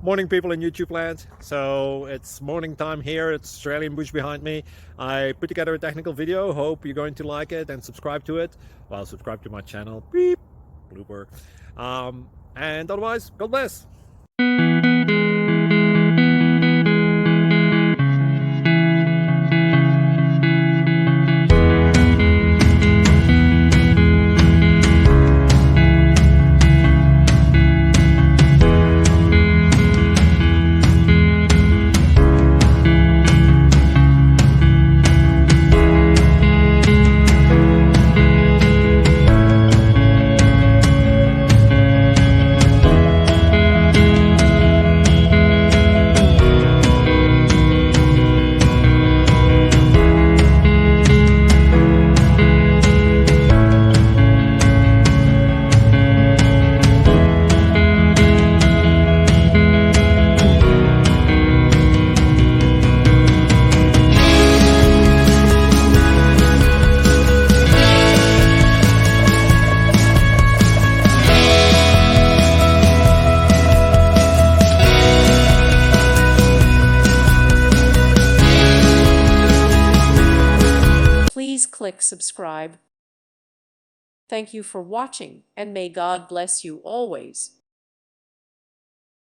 Morning, people in YouTube land. So it's morning time here. It's Australian bush behind me. I put together a technical video. Hope you're going to like it and subscribe to it. Well, subscribe to my channel. Beep. Blooper. And otherwise, God bless. Please click subscribe. Thank you for watching, and may God bless you always.